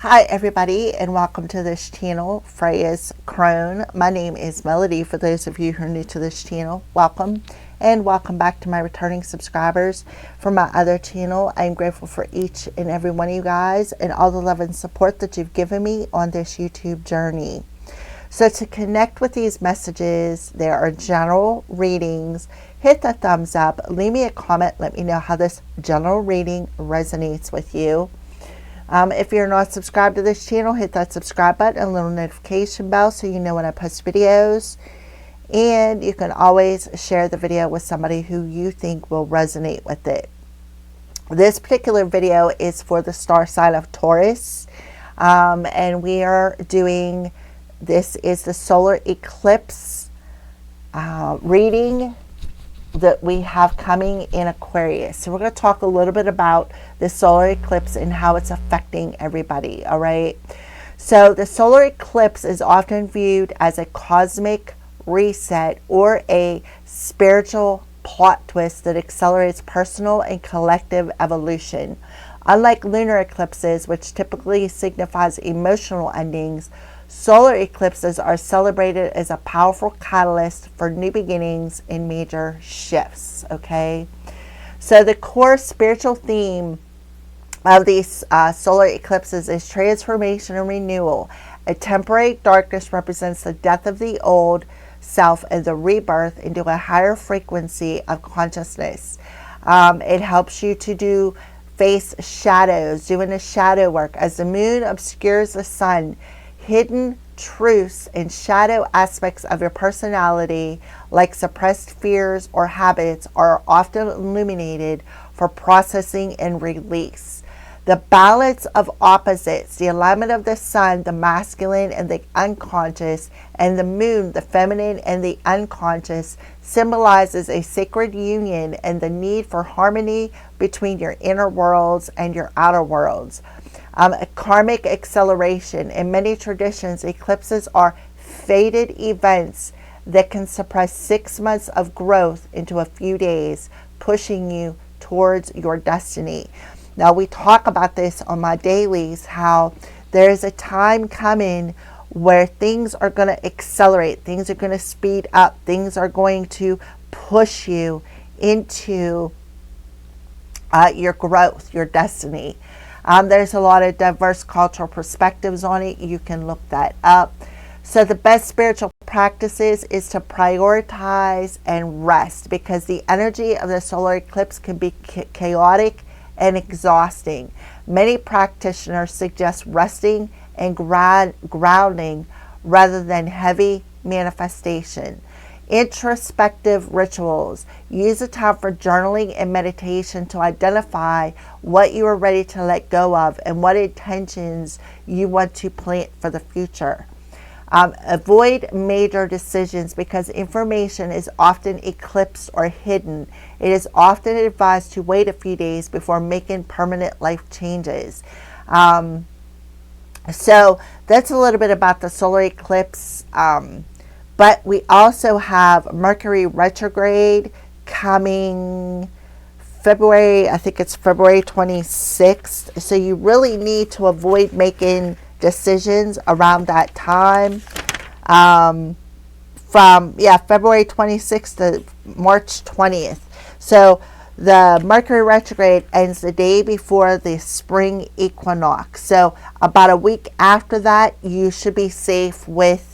Hi everybody, and welcome to this channel, Freya's Crone. My name is Melody. For those of you who are new to this channel, welcome, and welcome back to my returning subscribers from my other channel. I'm grateful for each and every one of you guys and all the love and support that you've given me on this YouTube journey. So to connect with these messages, there are general readings. Hit the thumbs up, leave me a comment, let me know how this general reading resonates with you. If you're not subscribed to this channel, hit that subscribe button and little notification bell so you know when I post videos. And you can always share the video with somebody who you think will resonate with it. This particular video is for the star sign of Taurus. And we are doing, this is the solar eclipse reading that we have coming in Aquarius. So we're going to talk a little bit about the solar eclipse and how it's affecting everybody. All right. So the solar eclipse is often viewed as a cosmic reset or a spiritual plot twist that accelerates personal and collective evolution. Unlike lunar eclipses, which typically signifies emotional endings, solar eclipses are celebrated as a powerful catalyst for new beginnings and major shifts. Okay, so the core spiritual theme of these solar eclipses is transformation and renewal. A temporary darkness represents the death of the old self and the rebirth into a higher frequency of consciousness. It helps you to face shadows, doing the shadow work. As the moon obscures the sun, hidden truths and shadow aspects of your personality, like suppressed fears or habits, are often illuminated for processing and release. The balance of opposites, the alignment of the sun, the masculine and the unconscious, and the moon, the feminine and the unconscious, symbolizes a sacred union and the need for harmony between your inner worlds and your outer worlds. A karmic acceleration. In many traditions, eclipses are fated events that can suppress 6 months of growth into a few days, pushing you towards your destiny. Now, we talk about this on my dailies, how there's a time coming where things are going to accelerate, things are going to speed up, things are going to push you into your growth, your destiny. There's a lot of diverse cultural perspectives on it. You can look that up. So the best spiritual practices is to prioritize and rest, because the energy of the solar eclipse can be chaotic and exhausting. Many practitioners suggest resting and grounding rather than heavy manifestation. Introspective rituals. Use the time for journaling and meditation to identify what you are ready to let go of and what intentions you want to plant for the future. Avoid major decisions because information is often eclipsed or hidden. It is often advised to wait a few days before making permanent life changes. So that's a little bit about the solar eclipse. But we also have Mercury retrograde coming February, I think it's February 26th. So you really need to avoid making decisions around that time. From February 26th to March 20th. So the Mercury retrograde ends the day before the spring equinox. So about a week after that, you should be safe with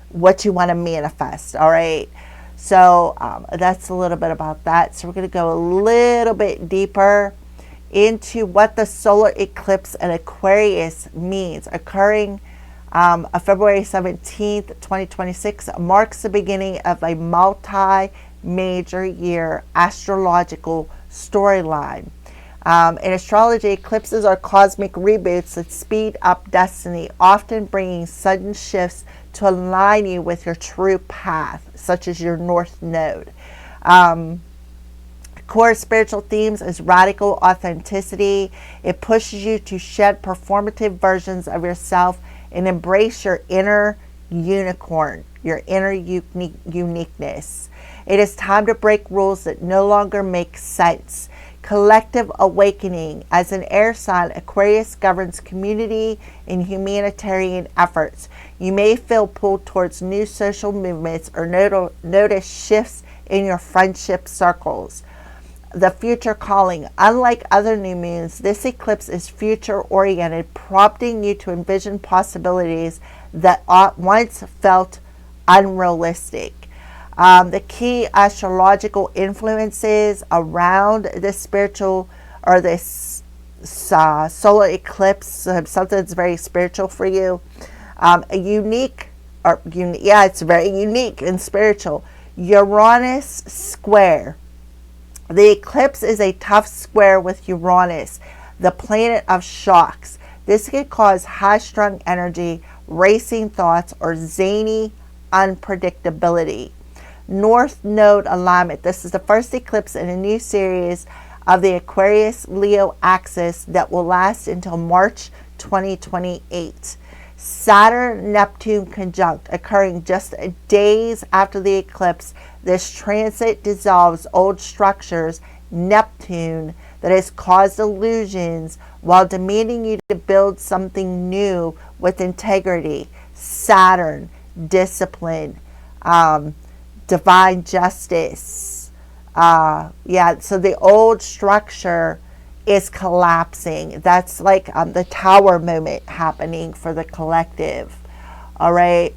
what you want to manifest. All right. So that's a little bit about that. So we're going to go a little bit deeper into what the solar eclipse in Aquarius means. Occurring February 17th, 2026 marks the beginning of a multi-major year astrological storyline. In astrology, eclipses are cosmic reboots that speed up destiny, often bringing sudden shifts to align you with your true path, such as your North Node. Core spiritual themes is radical authenticity. It pushes you to shed performative versions of yourself and embrace your inner unicorn, your inner uniqueness. It is time to break rules that no longer make sense. collective awakening. As an air sign, Aquarius governs community and humanitarian efforts. You may feel pulled towards new social movements or notice shifts in your friendship circles. The future calling. Unlike other new moons, this eclipse is future oriented, prompting you to envision possibilities that once felt unrealistic. The key astrological influences around this spiritual or this solar eclipse, something that's very spiritual for you. It's very unique and spiritual. Uranus square. The eclipse is a tough square with Uranus, the planet of shocks. This can cause high-strung energy, racing thoughts, or zany unpredictability. North Node alignment. This is the first eclipse in a new series of the Aquarius-Leo axis that will last until March 2028. Saturn-Neptune conjunct occurring just days after the eclipse. This transit dissolves old structures. Neptune that has caused illusions while demanding you to build something new with integrity. Saturn, discipline, divine justice. So the old structure is collapsing. That's like the tower moment happening for the collective. All right.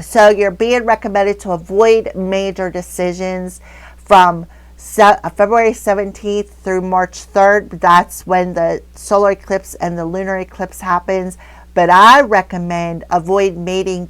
So you're being recommended to avoid major decisions from February 17th through March 3rd. That's when the solar eclipse and the lunar eclipse happens. But I recommend avoid making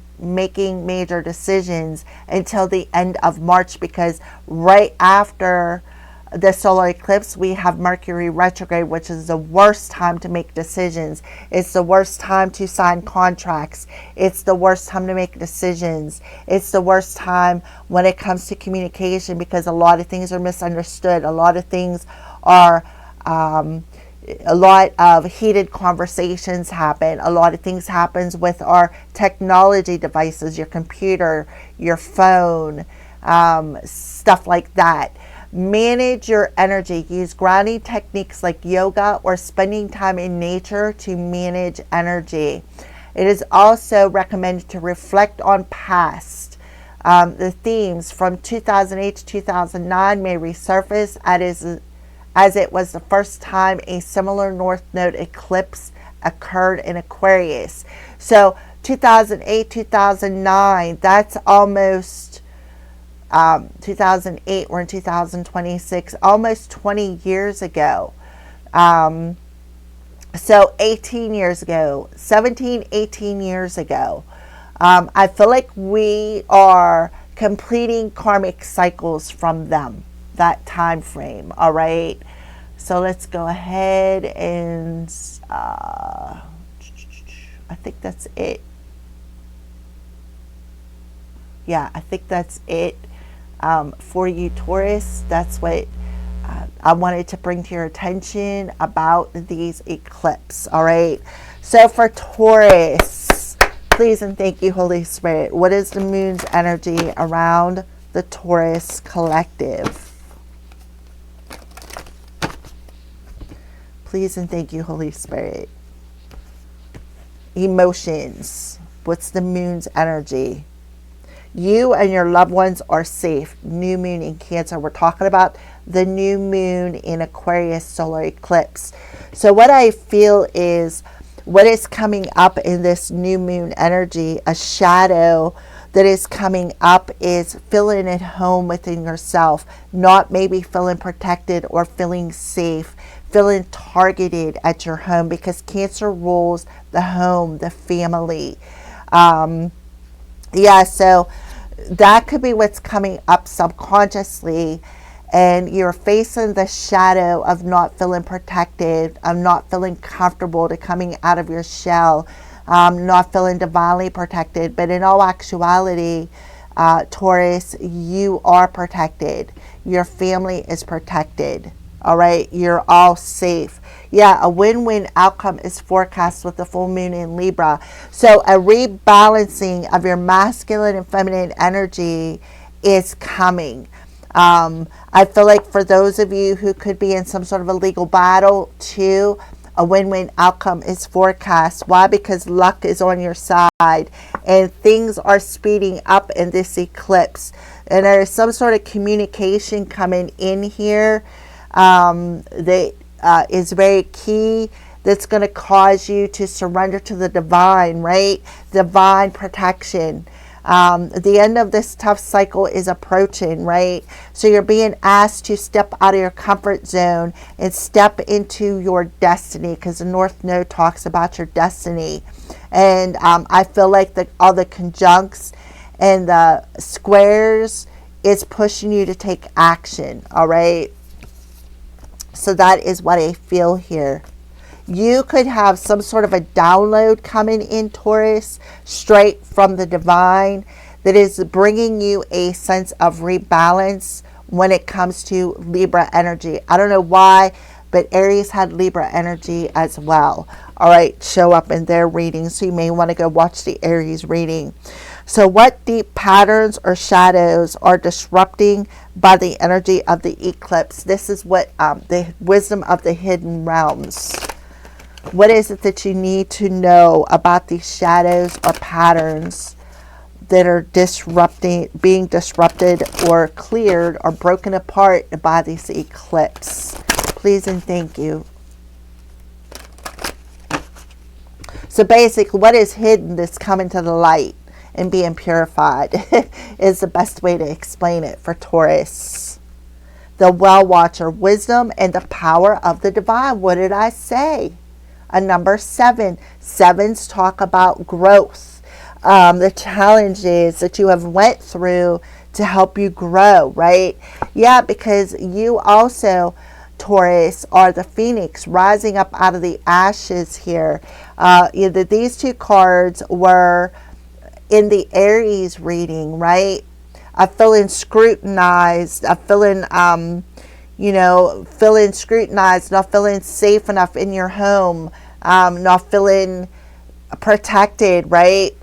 major decisions until the end of March, because right after the solar eclipse we have Mercury retrograde, which is the worst time to make decisions. It's the worst time to sign contracts. It's the worst time to make decisions. It's the worst time when it comes to communication, because a lot of things are misunderstood. A lot of things are a lot of heated conversations happen. A lot of things happens with our technology devices, your computer, your phone, stuff like that. Manage your energy. Use grounding techniques like yoga or spending time in nature to manage energy. It is also recommended to reflect on past. The themes from 2008 to 2009 may resurface as it was the first time a similar North Node eclipse occurred in Aquarius. So 2008, 2009, that's almost 2008, we're in 2026, almost 20 years ago. So 18 years ago, 17, 18 years ago. I feel like we are completing karmic cycles from them, that time frame. All right. So let's go ahead and I think that's it. Yeah, I think that's it. For you, Taurus, that's what I wanted to bring to your attention about these eclipses. All right. So for Taurus, please and thank you, Holy Spirit. What is the moon's energy around the Taurus collective? Please and thank you, Holy Spirit. Emotions. What's the moon's energy? You and your loved ones are safe. New moon in Cancer. We're talking about the new moon in Aquarius solar eclipse. So what I feel is what is coming up in this new moon energy, a shadow that is coming up, is feeling at home within yourself, not maybe feeling protected or feeling safe, feeling targeted at your home, because Cancer rules the home, the family. So that could be what's coming up subconsciously, and you're facing the shadow of not feeling protected, of not feeling comfortable to coming out of your shell, not feeling divinely protected. But in all actuality, Taurus, you are protected. Your family is protected. All right, you're all safe. Yeah, a win-win outcome is forecast with the full moon in Libra. So a rebalancing of your masculine and feminine energy is coming. I feel like for those of you who could be in some sort of a legal battle too, a win-win outcome is forecast. Why? Because luck is on your side and things are speeding up in this eclipse. And there is some sort of communication coming in here that is very key, that's going to cause you to surrender to the divine, right? Divine protection. The end of this tough cycle is approaching, right? So you're being asked to step out of your comfort zone and step into your destiny, because the North Node talks about your destiny. And I feel like all the conjuncts and the squares is pushing you to take action, all right? So that is what I feel here. You could have some sort of a download coming in, Taurus, straight from the divine, that is bringing you a sense of rebalance when it comes to Libra energy. I don't know why, but Aries had Libra energy as well. All right, show up in their reading. So you may want to go watch the Aries reading. So what deep patterns or shadows are disrupting by the energy of the eclipse? This is what the wisdom of the hidden realms. What is it that you need to know about these shadows or patterns that are being disrupted or cleared or broken apart by this eclipse? Please and thank you. So basically, what is hidden that's coming to the light and being purified is the best way to explain it for Taurus. The well watcher, wisdom and the power of the divine. What did I say? A number 7. Sevens talk about growth, the challenges that you have went through to help you grow, right? Yeah, because you also, Taurus, are the phoenix rising up out of the ashes here. These two cards were in the Aries reading, right? I'm feeling scrutinized. I'm feeling, feeling scrutinized, not feeling safe enough in your home, not feeling protected, right?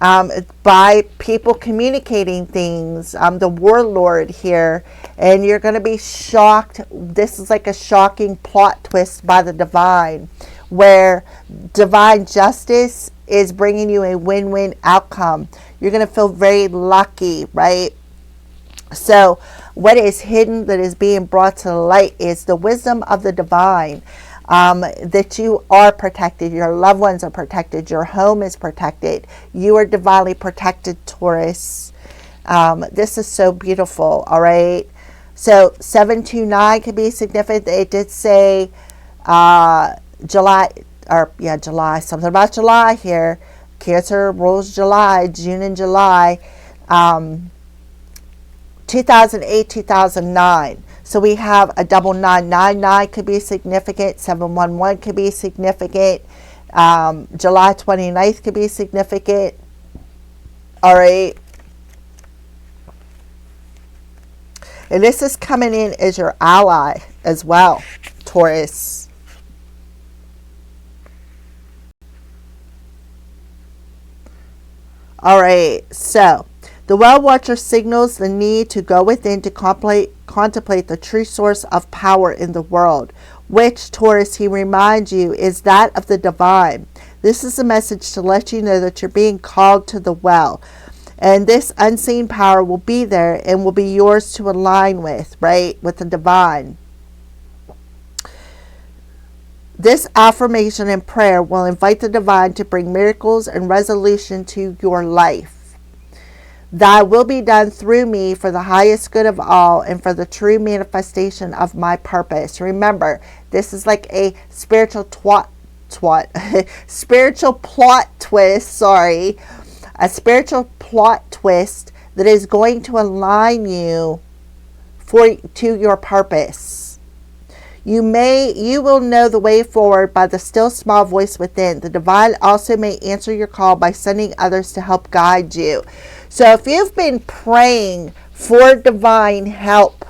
By people communicating things, the warlord here, and you're going to be shocked. This is like a shocking plot twist by the divine, where divine justice is bringing you a win-win outcome. You're going to feel very lucky, right? So what is hidden that is being brought to the light is the wisdom of the divine, that you are protected, your loved ones are protected, your home is protected, you are divinely protected, Taurus. This is so beautiful, all right? So 729 could be significant. It did say July, something about July here. Cancer rules July, June and July. 2008, 2009. So we have a double 999 could be significant. 711 could be significant. July 29th could be significant. All right. And this is coming in as your ally as well, Taurus. All right. So the well watcher signals the need to go within to contemplate the true source of power in the world, which, Taurus, he reminds you, is that of the divine. This is a message to let you know that you're being called to the well. And this unseen power will be there and will be yours to align with, right? With the divine. This affirmation and prayer will invite the divine to bring miracles and resolution to your life. Thy will be done through me for the highest good of all and for the true manifestation of my purpose. Remember, this is like a spiritual spiritual plot twist, a spiritual plot twist that is going to align you to your purpose. You will know the way forward by the still small voice within. The divine also may answer your call by sending others to help guide you. So if you've been praying for divine help,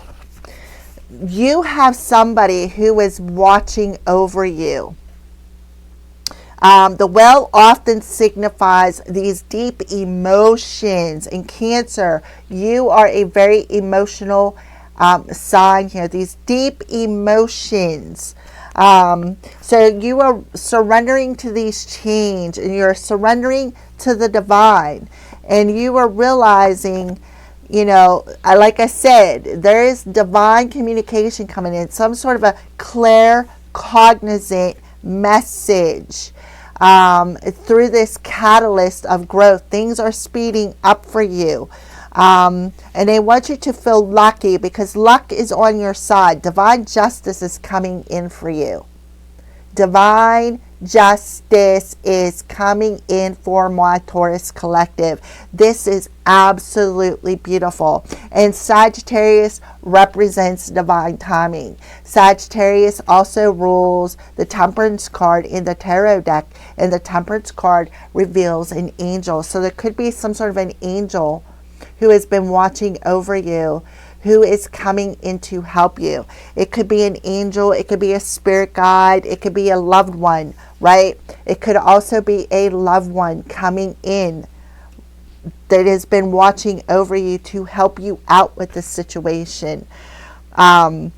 you have somebody who is watching over you. The well often signifies these deep emotions. In Cancer, you are a very emotional sign here, these deep emotions. So you are surrendering to these change, and you're surrendering to the divine, and you are realizing, like I said, there is divine communication coming in, some sort of a clear, cognizant message. Through this catalyst of growth, things are speeding up for you. And they want you to feel lucky, because luck is on your side. Divine justice is coming in for you. Divine justice is coming in for my Taurus collective. This is absolutely beautiful. And Sagittarius represents divine timing. Sagittarius also rules the Temperance card in the tarot deck, and the Temperance card reveals an angel. So there could be some sort of an angel who has been watching over you, who is coming in to help you. It could be an angel, it could be a spirit guide, it could be a loved one, right? It could also be a loved one coming in that has been watching over you to help you out with the situation. The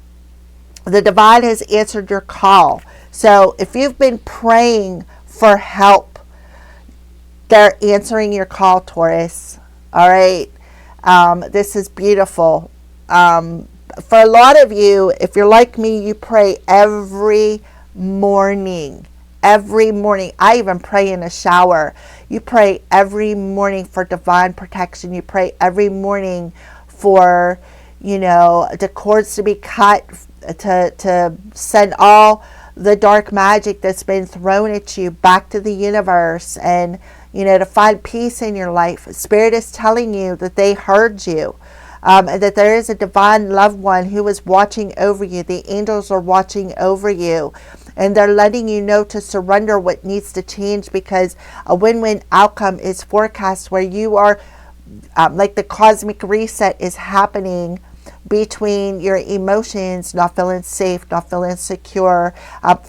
divine has answered your call. So if you've been praying for help, they're answering your call, Taurus. All right. This is beautiful. For a lot of you, if you're like me, you pray every morning. Every morning. I even pray in a shower. You pray every morning for divine protection. You pray every morning for, the cords to be cut, to send all the dark magic that's been thrown at you back to the universe, and to find peace in your life. Spirit is telling you that they heard you, and that there is a divine loved one who is watching over you. The angels are watching over you, and they're letting you know to surrender what needs to change, because a win-win outcome is forecast where you are, like the cosmic reset is happening between your emotions, not feeling safe, not feeling secure.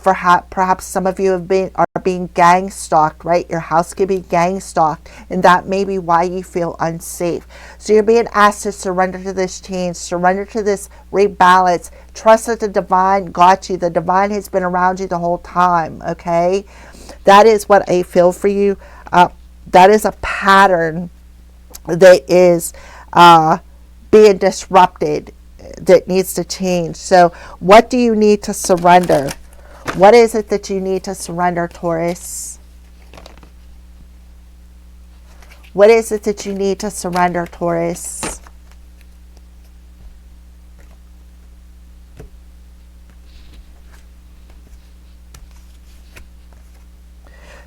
Perhaps some of you are being gang stalked, right? Your house could be gang stalked, and that may be why you feel unsafe. So you're being asked to surrender to this change, surrender to this rebalance. Trust that the divine got you. The divine has been around you the whole time, okay? That is what I feel for you. That is a pattern that is being disrupted, that needs to change. So what do you need to surrender? What is it that you need to surrender, Taurus? What is it that you need to surrender, Taurus?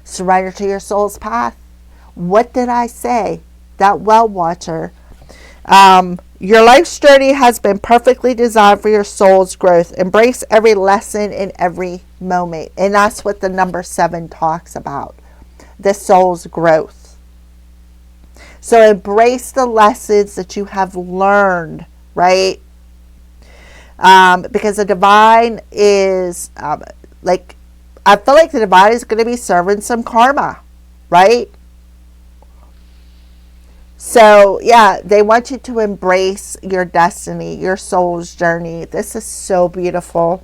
Surrender to your soul's path. What did I say? That well watcher. Your life's journey has been perfectly designed for your soul's growth. Embrace every lesson in every moment. And that's what the number 7 talks about. The soul's growth. So embrace the lessons that you have learned, right? Because the divine is, I feel like the divine is going to be serving some karma, right? So, yeah, they want you to embrace your destiny, your soul's journey. This is so beautiful.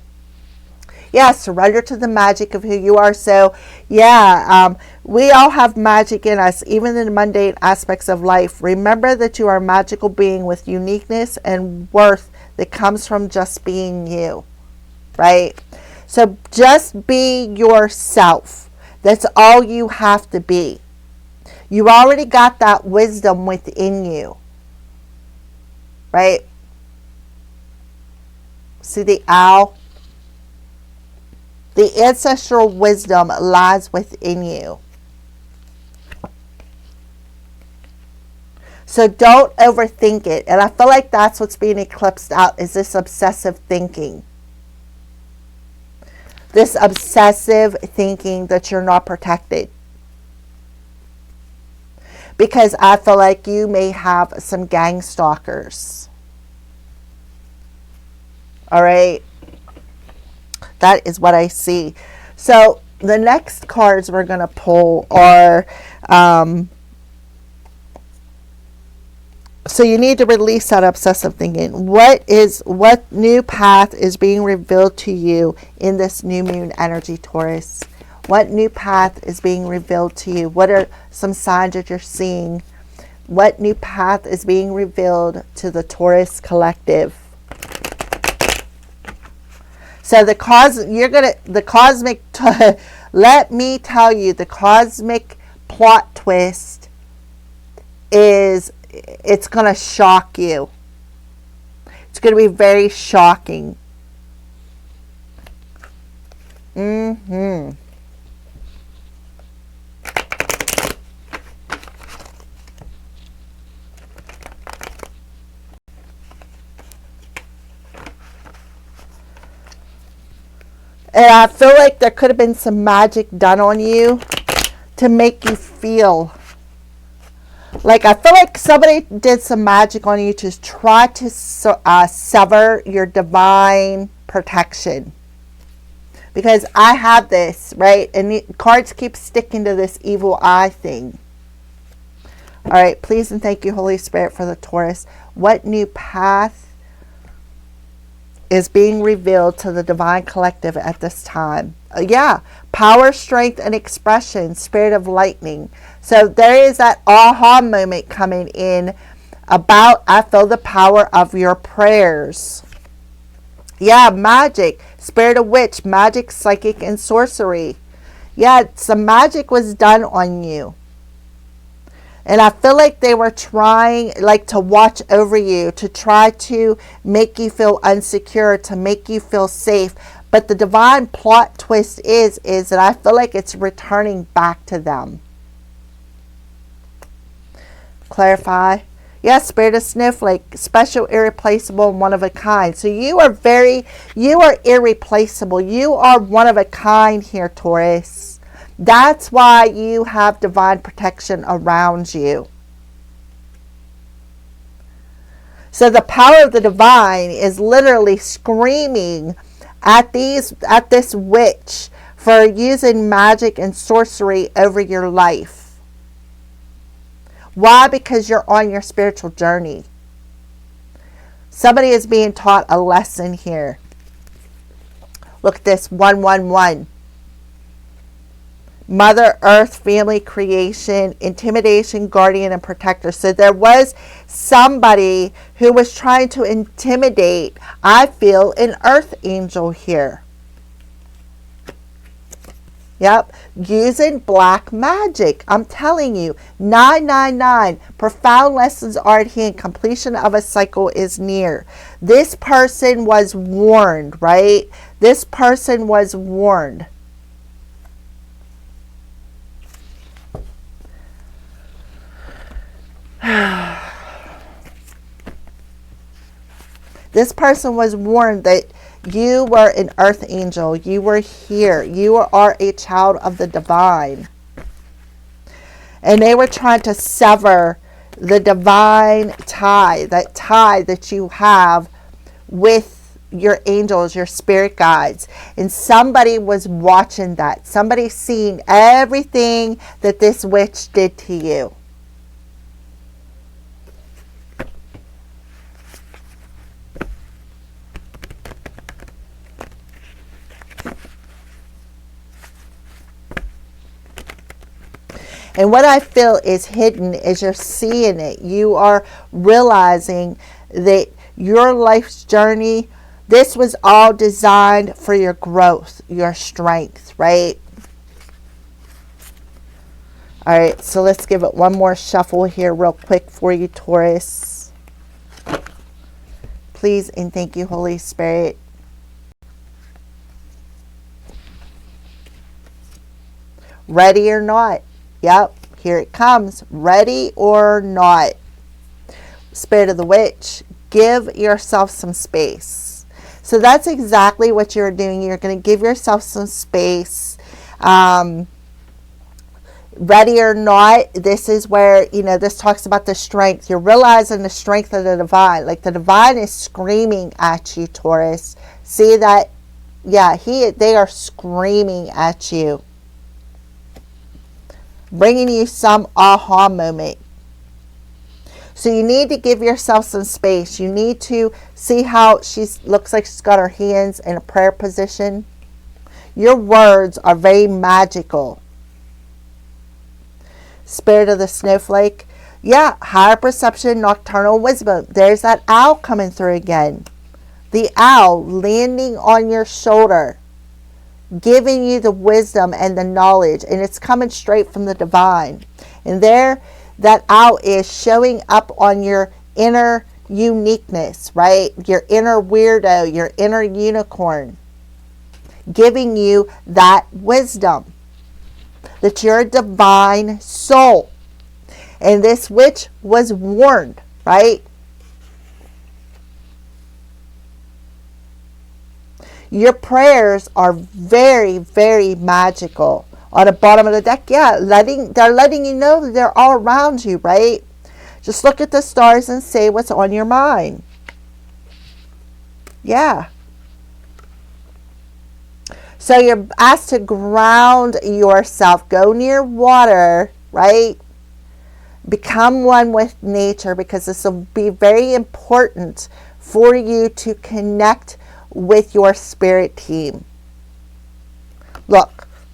Yeah, surrender to the magic of who you are. So, yeah, we all have magic in us, even in the mundane aspects of life. Remember that you are a magical being with uniqueness and worth that comes from just being you, right? So, just be yourself. That's all you have to be. You already got that wisdom within you, right? See the owl? The ancestral wisdom lies within you. So don't overthink it. And I feel like that's what's being eclipsed out, is this obsessive thinking. This obsessive thinking that you're not protected. Because I feel like you may have some gang stalkers. All right. That is what I see. So the next cards we're going to pull are So you need to release that obsessive thinking. What new path is being revealed to you in this new moon energy, Taurus? What new path is being revealed to you? What are some signs that you're seeing? What new path is being revealed to the Taurus collective? So the cosmic, let me tell you, the cosmic plot twist is, it's going to shock you. It's going to be very shocking. And I feel like there could have been some magic done on you to make you feel like, I feel like somebody did some magic on you to try to sever your divine protection. Because I have this, right? And the cards keep sticking to this evil eye thing. All right, please and thank you, Holy Spirit, for the Taurus. What new path is being revealed to the divine collective at this time? Yeah, power, strength, and expression, spirit of lightning. So there is that aha moment coming in about, I feel the power of your prayers. Yeah, magic, spirit of witch, magic, psychic, and sorcery. Yeah, some magic was done on you. And I feel like they were trying, like, to watch over you, to try to make you feel unsecure, to make you feel safe. But the divine plot twist is that I feel like it's returning back to them. Clarify. Yes, spirit of snowflake, special, irreplaceable, and one of a kind. So you are irreplaceable. You are one of a kind here, Taurus. That's why you have divine protection around you. So the power of the divine is literally screaming at this witch for using magic and sorcery over your life. Why? Because you're on your spiritual journey. Somebody is being taught a lesson here. Look at this, 111. Mother Earth, family, creation, intimidation, guardian, and protector. So there was somebody who was trying to intimidate, I feel, an earth angel here. Yep, using black magic. I'm telling you, 999, profound lessons are at hand. Completion of a cycle is near. This person was warned, right? This person was warned. This person was warned that you were an earth angel. You were here. You are a child of the divine. And they were trying to sever the divine tie that you have with your angels, your spirit guides. And somebody was watching that. Somebody seen everything that this witch did to you. And what I feel is hidden is you're seeing it. You are realizing that your life's journey, this was all designed for your growth, your strength, right? All right, so let's give it one more shuffle here real quick for you, Taurus. Please and thank you, Holy Spirit. Ready or not? Yep, here it comes. Ready or not? Spirit of the witch, give yourself some space. So that's exactly what you're doing. You're going to give yourself some space. Ready or not, this is where, this talks about the strength. You're realizing the strength of the divine. Like the divine is screaming at you, Taurus. See that? Yeah, they are screaming at you. Bringing you some aha moment. So you need to give yourself some space. You need to see how she looks like she's got her hands in a prayer position. Your words are very magical. Spirit of the snowflake. Yeah, higher perception, nocturnal wisdom. There's that owl coming through again. The owl landing on your shoulder, giving you the wisdom and the knowledge, and it's coming straight from the divine. And there, that owl is showing up on your inner uniqueness, right? Your inner weirdo, your inner unicorn, giving you that wisdom that you're a divine soul. And this witch was warned, right? Your prayers are very, very magical. On the bottom of the deck, yeah, they're letting you know that they're all around you, right? Just look at the stars and say what's on your mind. Yeah. So you're asked to ground yourself. Go near water, right? Become one with nature, because this will be very important for you to connect with your spirit team.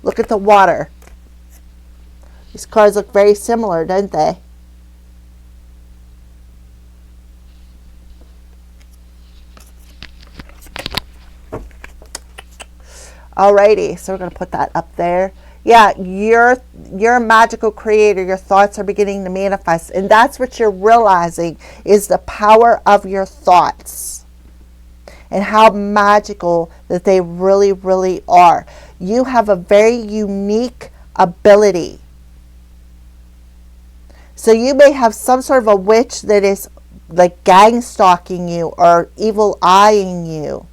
Look at the water. These cards look very similar, don't they? Alrighty, so we're going to put that up there. Yeah, you're a magical creator. Your thoughts are beginning to manifest. And that's what you're realizing is the power of your thoughts. And how magical that they really, really are. You have a very unique ability. So you may have some sort of a witch that is like gang stalking you or evil eyeing you.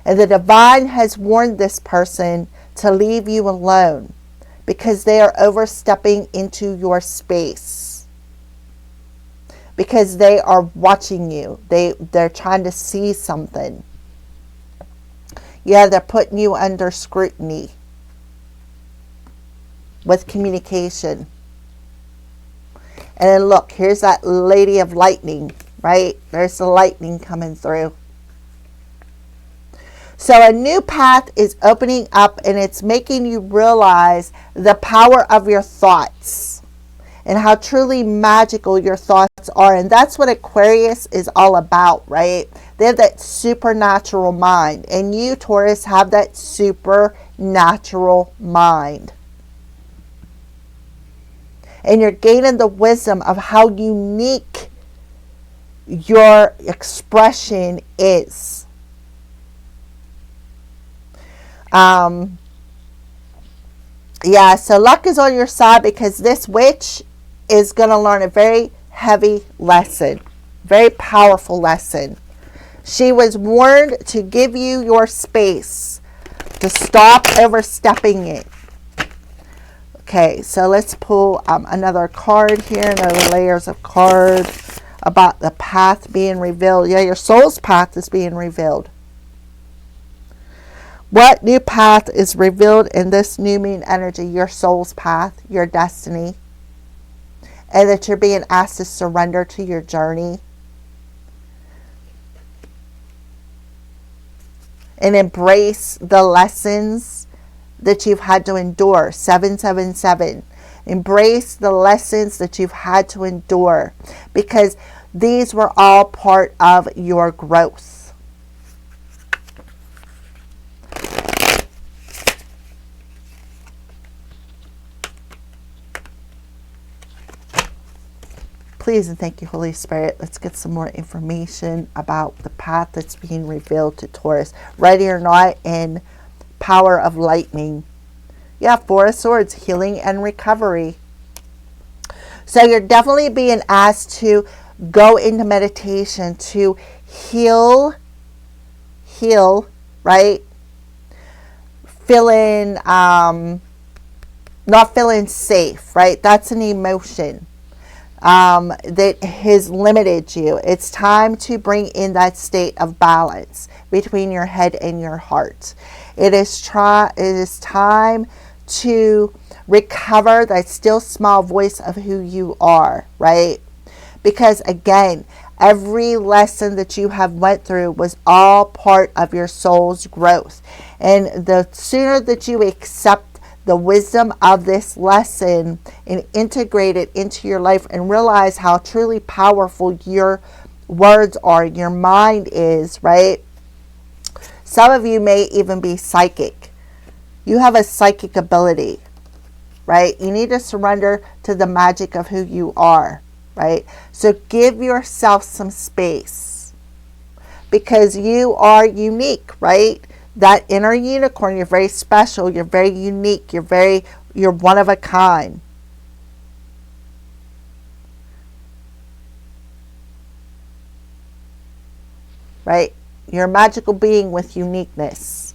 And the divine has warned this person to leave you alone because they are overstepping into your space. Because they are watching you. They're trying to see something. Yeah, they're putting you under scrutiny with communication. And then look, here's that lady of lightning, right? There's the lightning coming through. So a new path is opening up, and it's making you realize the power of your thoughts and how truly magical your thoughts are. And that's what Aquarius is all about, right? They have that supernatural mind. And you, Taurus, have that supernatural mind. And you're gaining the wisdom of how unique your expression is. Yeah, so luck is on your side because this witch is going to learn a very heavy lesson, very powerful lesson. She was warned to give you your space, to stop overstepping it. Okay, so let's pull another card here, another layers of cards about the path being revealed. Yeah, your soul's path is being revealed. What new path is revealed in this new moon energy? Your soul's path, your destiny. And that you're being asked to surrender to your journey. And embrace the lessons that you've had to endure. 777. Embrace the lessons that you've had to endure. Because these were all part of your growth. Please and thank you, Holy Spirit. Let's get some more information about the path that's being revealed to Taurus. Ready or not, in power of lightning. Yeah, Four of Swords, healing and recovery. So you're definitely being asked to go into meditation to heal, right? Not feeling safe, right? That's an emotion. That has limited you. It's time to bring in that state of balance between your head and your heart. It is time to recover that still small voice of who you are, right? Because again, every lesson that you have went through was all part of your soul's growth. And the sooner that you accept the wisdom of this lesson and integrate it into your life and realize how truly powerful your words are, your mind is, right? Some of you may even be psychic. You have a psychic ability, right? You need to surrender to the magic of who you are, right? So give yourself some space, because you are unique, right? That inner unicorn, you're very special, you're very unique, you're one of a kind. Right? You're a magical being with uniqueness.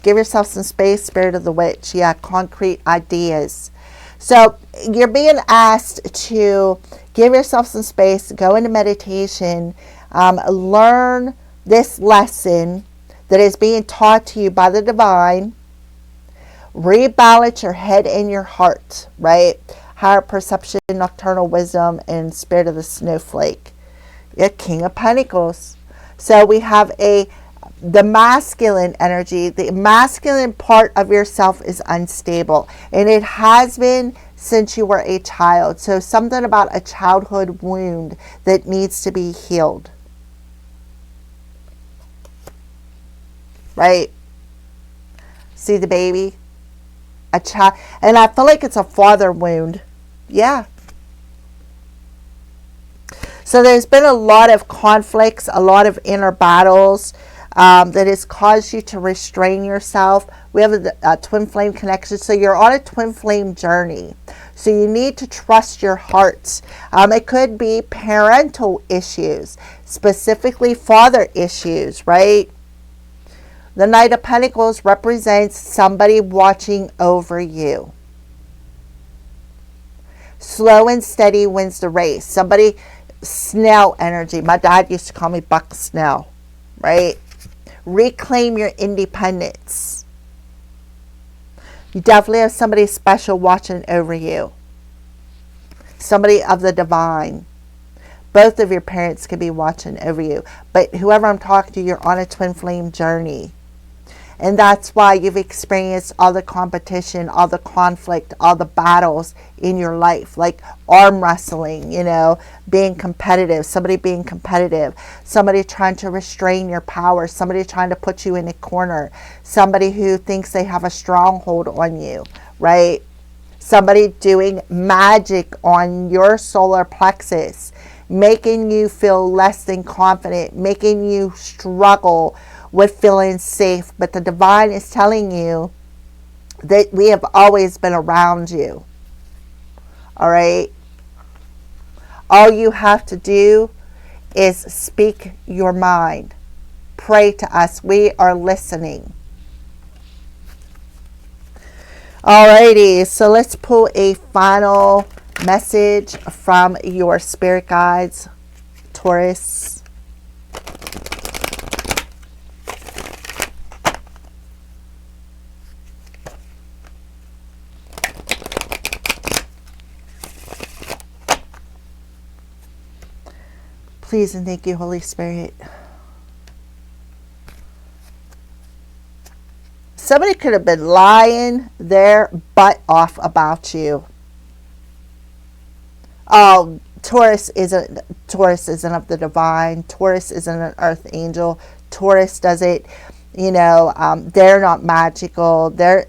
Give yourself some space, Spirit of the Witch. Yeah, concrete ideas. So you're being asked to give yourself some space, go into meditation, learn this lesson that is being taught to you by the divine. Rebalance your head and your heart, right? Higher perception, nocturnal wisdom, and spirit of the snowflake. Yeah, King of Pentacles. So we have the masculine energy. The masculine part of yourself is unstable, and it has been since you were a child. So something about a childhood wound that needs to be healed. Right? See the baby? A child. And I feel like it's a father wound. Yeah. So there's been a lot of conflicts, a lot of inner battles that has caused you to restrain yourself. We have a twin flame connection. So you're on a twin flame journey. So you need to trust your heart. It could be parental issues, specifically father issues, right? The Knight of Pentacles represents somebody watching over you. Slow and steady wins the race. Somebody, Snell energy. My dad used to call me Buck Snell, right? Reclaim your independence. You definitely have somebody special watching over you. Somebody of the divine. Both of your parents could be watching over you. But whoever I'm talking to, you're on a twin flame journey. And that's why you've experienced all the competition, all the conflict, all the battles in your life, like arm wrestling, being competitive, somebody being competitive, somebody trying to restrain your power, somebody trying to put you in a corner, somebody who thinks they have a stronghold on you, right? Somebody doing magic on your solar plexus, making you feel less than confident, making you struggle with feeling safe. But the divine is telling you that we have always been around you. All right? All you have to do is speak your mind. Pray to us. We are listening. Alrighty, so let's pull a final message from your spirit guides, Taurus. Please and thank you, Holy Spirit. Somebody could have been lying their butt off about you. Oh, Taurus isn't of the divine. Taurus isn't an earth angel. Taurus doesn't, they're not magical. They're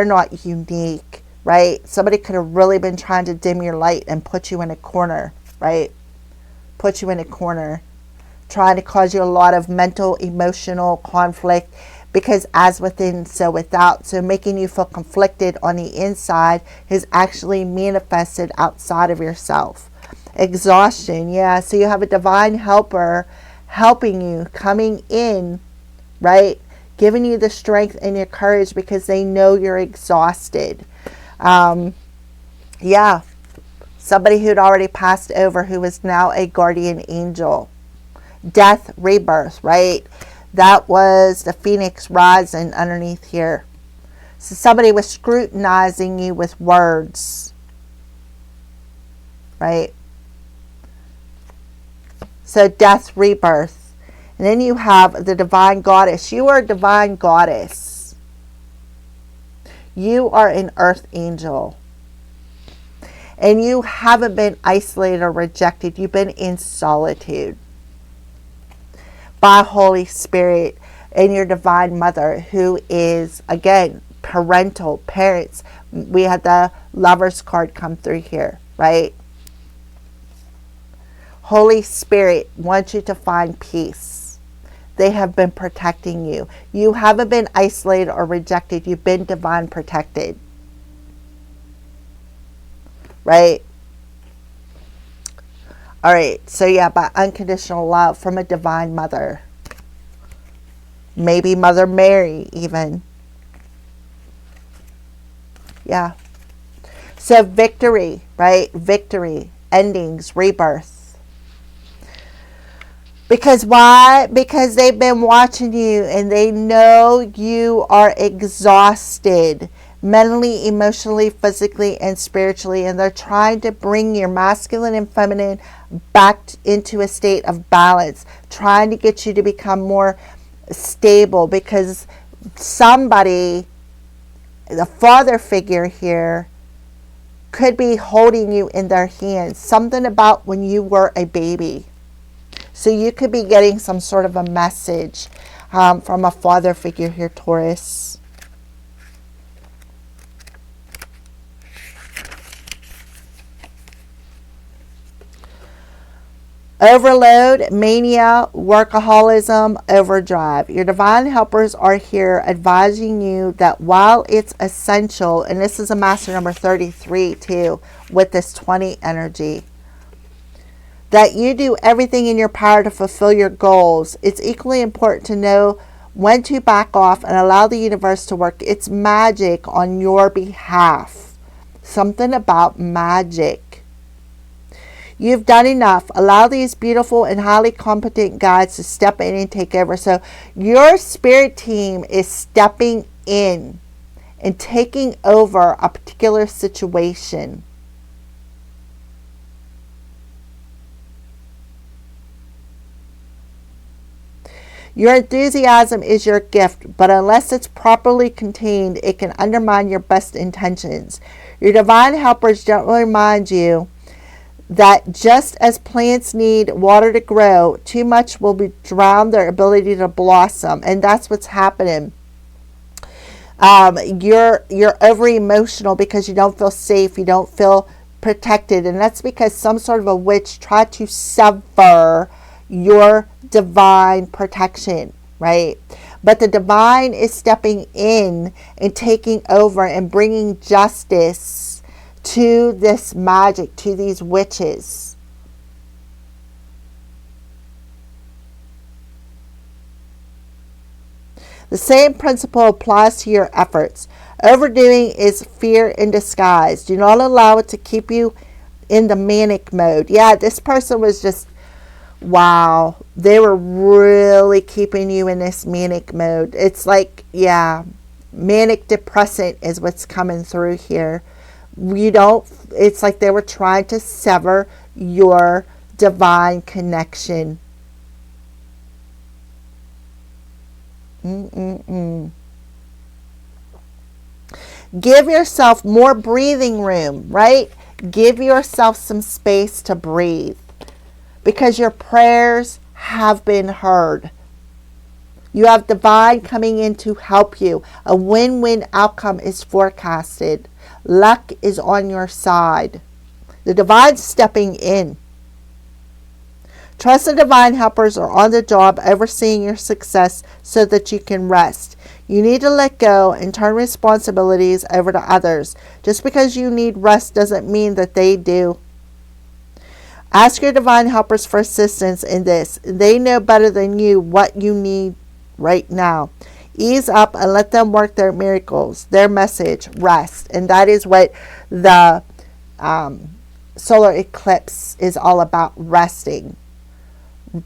not unique, right? Somebody could have really been trying to dim your light and put you in a corner, right? Put you in a corner, trying to cause you a lot of mental, emotional conflict, because as within, so without. So making you feel conflicted on the inside is actually manifested outside of yourself. Exhaustion, yeah. So you have a divine helper helping you, coming in, right? Giving you the strength and your courage because they know you're exhausted. Yeah. Somebody who'd already passed over who is now a guardian angel. Death, rebirth, right? That was the phoenix rising underneath here. So somebody was scrutinizing you with words, right? So death, rebirth. And then you have the divine goddess. You are a divine goddess. You are an earth angel. And you haven't been isolated or rejected. You've been in solitude by Holy Spirit and your divine mother, who is, again, parental, parents. We had the Lover's card come through here, right? Holy Spirit wants you to find peace. They have been protecting you. You haven't been isolated or rejected. You've been divine protected. Right? All right. So yeah, by unconditional love from a divine mother. Maybe Mother Mary even. Yeah. So victory, right? Victory, endings, rebirth. Because why? Because they've been watching you and they know you are exhausted mentally, emotionally, physically, and spiritually. And they're trying to bring your masculine and feminine back into a state of balance. Trying to get you to become more stable, because somebody, the father figure here, could be holding you in their hands. Something about when you were a baby. So you could be getting some sort of a message from a father figure here, Taurus. Overload, mania, workaholism, overdrive. Your divine helpers are here advising you that while it's essential, and this is a master number 33 too, with this 20 energy, that you do everything in your power to fulfill your goals, it's equally important to know when to back off and allow the universe to work its magic on your behalf. Something about magic. You've done enough. Allow these beautiful and highly competent guides to step in and take over. So your spirit team is stepping in and taking over a particular situation. Your enthusiasm is your gift, but unless it's properly contained, it can undermine your best intentions. Your divine helpers gently remind you that just as plants need water to grow, too much will drown their ability to blossom, and that's what's happening. You're over emotional because you don't feel safe, you don't feel protected, and that's because some sort of a witch tried to sever your divine protection, right? But the divine is stepping in and taking over and bringing justice to this magic, to these witches. The same principle applies to your efforts. Overdoing is fear in disguise. Do not allow it to keep you in the manic mode. Yeah, this person was just, wow, they were really keeping you in this manic mode. It's like, yeah, manic depressant is what's coming through here. It's like they were trying to sever your divine connection. Give yourself more breathing room, right? Give yourself some space to breathe, because your prayers have been heard. You have divine coming in to help you. A win-win outcome is forecasted. Luck is on your side. The divine stepping in. Trust the divine helpers are on the job overseeing your success so that you can rest. You need to let go and turn responsibilities over to others. Just because you need rest doesn't mean that they do. Ask your divine helpers for assistance in this. They know better than you what you need right now. Ease up and let them work their miracles, their message, rest. And that is what the solar eclipse is all about, resting.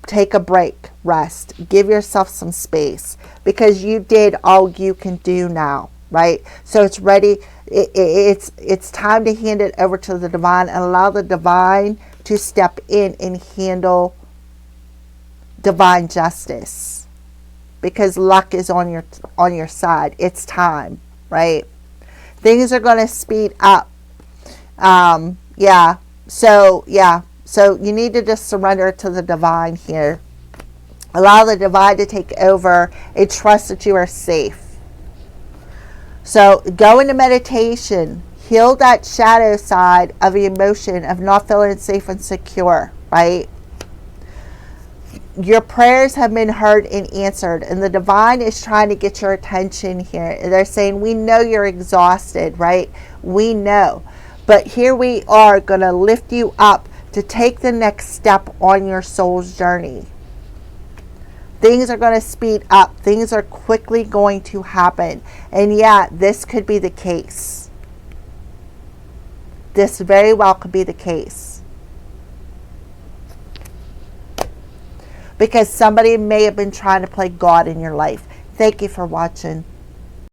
Take a break, rest. Give yourself some space, because you did all you can do now, right? So it's ready. It's time to hand it over to the divine and allow the divine to step in and handle divine justice, because luck is on your side. It's time, right? Things are going to speed up. So you need to just surrender to the divine here. Allow the divine to take over and trust that you are safe. So go into meditation. Heal that shadow side of the emotion of not feeling safe and secure, right? Your prayers have been heard and answered, and the divine is trying to get your attention here. They're saying, we know you're exhausted, right? We know. But here we are going to lift you up to take the next step on your soul's journey. Things are going to speed up. Things are quickly going to happen. And yeah, this could be the case. This very well could be the case. Because somebody may have been trying to play God in your life. Thank you for watching.